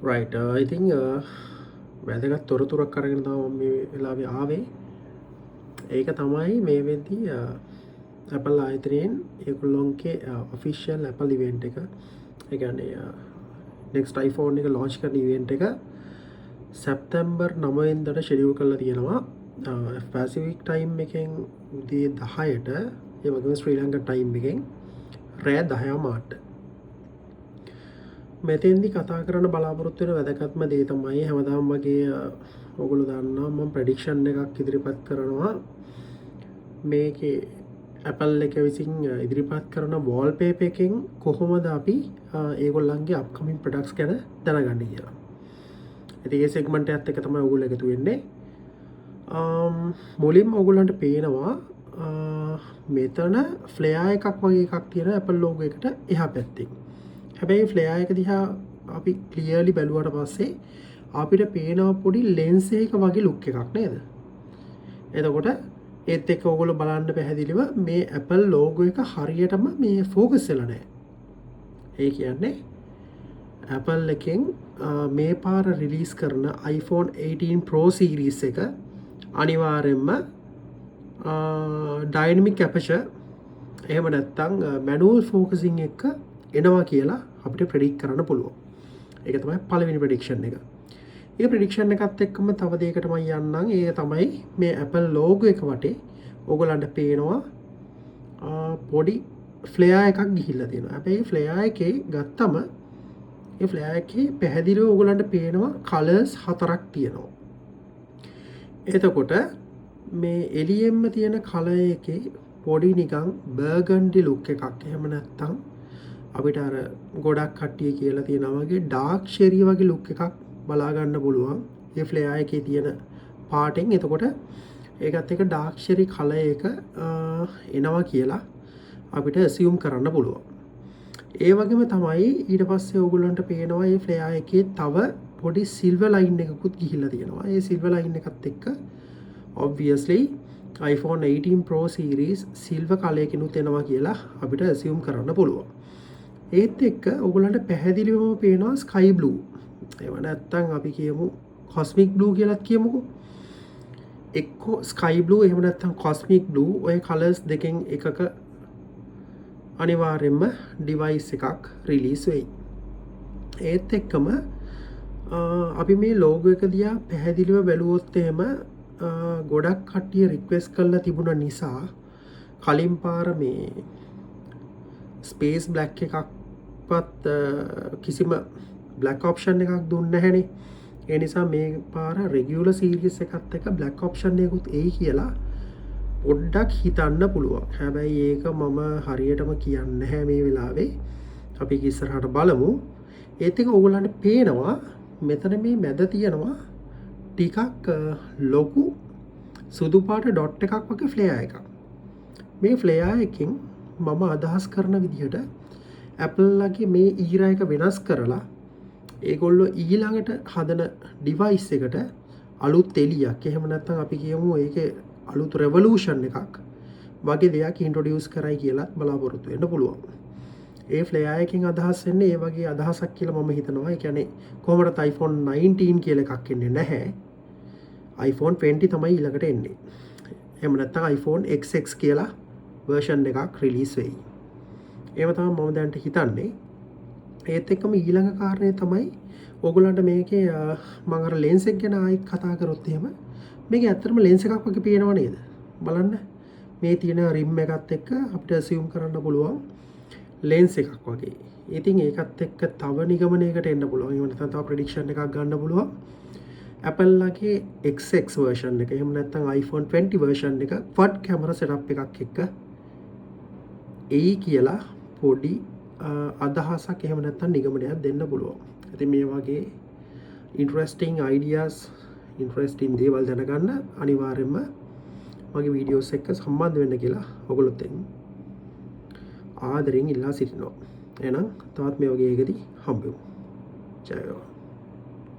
Right ඉතින් වැදගත් තොරතුරක් අරගෙන තමයි මේ වෙලාවේ ආවේ. ඒක තමයි මේ වෙද්දී Apple ආයතනයෙන් ඒගොල්ලොන්ගේ ඔෆිෂියල් Apple ඉවෙන්ට් එක. ඒ කියන්නේ next iPhone එක launch කරන ඉවෙන්ට් එක සැප්තැම්බර් 9 වෙනිදාට ෂෙඩියුල් කරලා තියෙනවා. පැසිෆික් ටයිම් එකෙන් උදේ 10ට ඒ වගේම ශ්‍රී ලංකා ටයිම් එකෙන් රෑ 10 මාට. මෙතෙන්දි කතා කරන්න බලාපොරොත්තු වෙන වැදගත්ම දේ තමයි හැමදාම වගේ ඔයගොල්ලෝ දන්නවා මම ප්‍රෙඩික්ෂන් එකක් ඉදිරිපත් කරනවා මේකේ Apple එක විසින් ඉදිරිපත් කරන wallpaper එකෙන් කොහොමද අපි ඒගොල්ලන්ගේ upcoming products ගැන දැනගන්නේ කියලා. ඉතින් මේ segment එකත් එක තමයි ඔයගොල්ලෝ එකතු වෙන්නේ. මුලින්ම ඔයගොල්ලන්ට පේනවා මෙතන flare එකක් වගේ එකක් තියෙන Apple logo එකට එහා පැත්තේ. හැබැයි ෆ්ලෙයාර් එක දිහා අපි ක්ලියර්ලි බැලුවට පස්සේ අපිට පේනවා පොඩි ලෙන්ස් එකක වගේ ලුක් එකක් නේද? එතකොට ඒත් එක්ක ඔයගොල්ලෝ බලන්න පැහැදිලිව මේ Apple logo එක හරියටම මේ ફોකස් වෙලා නැහැ. ඒ කියන්නේ Apple එකෙන් මේ පාර රිලීස් කරන iPhone 18 Pro series එක අනිවාර්යයෙන්ම dynamic aperture එහෙම නැත්නම් manual focusing එක එනවා කියලා අපිට ප්‍රෙඩික්ට් කරන්න පුළුවන්. ඒක තමයි පළවෙනි ප්‍රෙඩික්ෂන් එක. ඒ ප්‍රෙඩික්ෂන් එකත් එක්කම තව දෙයකටම යන්නම්. ඒක තමයි මේ Apple logo එක වටේ ඕගොල්ලන්ට පේනවා පොඩි ෆ්ලෙයාර් එකක් ගිහිල්ලා තියෙනවා. හැබැයි ෆ්ලෙයාර් එකේ ගත්තම ඒ ෆ්ලෙයාර් එකේ පැහැදිලිව ඕගොල්ලන්ට පේනවා කලර්ස් 4ක් තියෙනවා. එතකොට මේ එළියෙන්ම තියෙන කලර් එකේ පොඩි නිකන් බර්ගන්ඩි ලුක් එකක් එහෙම නැත්නම් අපිට අර ගොඩක් කට්ටිය කියලා තියෙනවා වගේ ඩාර්ක් ෂෙරි වගේ ලුක් එකක් බලා ගන්න පුළුවන් මේ ෆ්ලෙයාර් එකේ තියෙන පාටෙන්. එතකොට ඒකත් එක ඩාර්ක් ෂෙරි කලර් එක එනවා කියලා අපිට ඇසියුම් කරන්න පුළුවන්. ඒ වගේම තමයි ඊට පස්සේ ඕගොල්ලන්ට පේනවා මේ ෆ්ලෙයාර් එකේ තව පොඩි සිල්වර් ලයින් එකකුත් ගිහිල්ලා තියෙනවා. ඒ සිල්වර් ලයින් එකත් එක්ක obviously iPhone 18 Pro series silver colour එකකිනුත් එනවා කියලා අපිට ඇසියුම් කරන්න පුළුවන්. ඒත් එක්ක ඔයගොල්ලන්ට පැහැදිලිවම පේනවා ස්කයි බ්ලූ. ඒව නැත්තම් අපි කියමු කොස්මික් බ්ලූ කියලාත් කියමුකෝ. එක්කෝ ස්කයි බ්ලූ එහෙම නැත්තම් කොස්මික් බ්ලූ ඔය කලර්ස් දෙකෙන් එකක අනිවාර්යයෙන්ම ඩිවයිස් එකක් රිලීස් වෙයි. ඒත් එක්කම අපි මේ ලෝගෝ එක දිහා පැහැදිලිව බැලුවොත් එහෙම ගොඩක් කට්ටිය රික්වෙස්ට් කරලා තිබුණ නිසා කලින් පාර මේ ස්පේස් බ්ලැක් එකක්වත් කිසිම බ්ලැක් ඔප්ෂන් එකක් දුන්නේ නැහැනේ. ඒ නිසා මේ පාර රෙගියුලර් සීරීස් එකත් එක්ක බ්ලැක් ඔප්ෂන් එකකුත් එයි කියලා පොඩ්ඩක් හිතන්න පුළුවන්. හැබැයි ඒක මම හරියටම කියන්නේ නැහැ මේ වෙලාවේ. අපි ඉස්සරහට බලමු. ඒත් එක ඕගොල්ලන්ට පේනවා මෙතන මේ මැද තියෙනවා ටිකක් ලොකු සුදු පාට ඩොට් එකක් වගේ ෆ්ලෙයාර් එකක්. මේ ෆ්ලෙයාර් එකෙන් මම අදහස් කරන විදිහට Apple ලගේ මේ ඊරා එක වෙනස් කරලා ඒගොල්ලෝ ඊළඟට හදන ඩිවයිස් එකට අලුත් එළියක් එහෙම නැත්නම් අපි කියමු ඒකේ අලුත් රෙවොලූෂන් එකක් වගේ දෙයක් ඉන්ට්‍රොඩියුස් කරයි කියලා බලාපොරොත්තු වෙන්න පුළුවන්. ඒ ෆ්ලෙයාර් එකෙන් අදහස් වෙන්නේ ඒ වගේ අදහසක් කියලා මම හිතනවා. ඒ කියන්නේ කොහොමද iPhone 19 කියලා එකක් එන්නේ නැහැ. iPhone 20 තමයි ඊළඟට එන්නේ. එහෙම නැත්නම් iPhone XX කියලා version එකක් රිලීස් වෙයි. ඒව තමයි මම දැනට හිතන්නේ. ඒත් එක්කම ඊළඟ කාරණේ තමයි ඕගොල්ලන්ට මේකේ මම අර ලෙන්ස් එක ගැන ආයෙත් කතා කරොත් එහෙම මේකේ ඇත්තටම ලෙන්ස් එකක් වගේ පේනව නේද? බලන්න. මේ තියෙන රිම් එකත් එක්ක අපිට assume කරන්න පුළුවන් ලෙන්ස් එකක් වගේ. ඉතින් ඒකත් එක්ක තව නිගමනයකට එන්න පුළුවන්. එහෙම නැත්නම් තව ප්‍රෙඩික්ෂන් එකක් ගන්න පුළුවන්. Apple ලගේ XX version එක එහෙම නැත්නම් iPhone 20 version එක quad camera setup එකක් එක්ක එයි කියලා පොඩි අදහසක් එහෙම නැත්නම් නිගමනයක් දෙන්න පුළුවන්. ඉතින් මේ වගේ interesting ideas interesting දේවල් දැනගන්න අනිවාර්යයෙන්ම මගේ වීඩියෝස් එක්ක සම්බන්ධ වෙන්න කියලා ඔයගොල්ලොත් ආදරෙන් ඉල්ලා සිටිනවා. එහෙනම් තවත් මේ වගේ එකදී හම්බෙමු. ජය වේවා.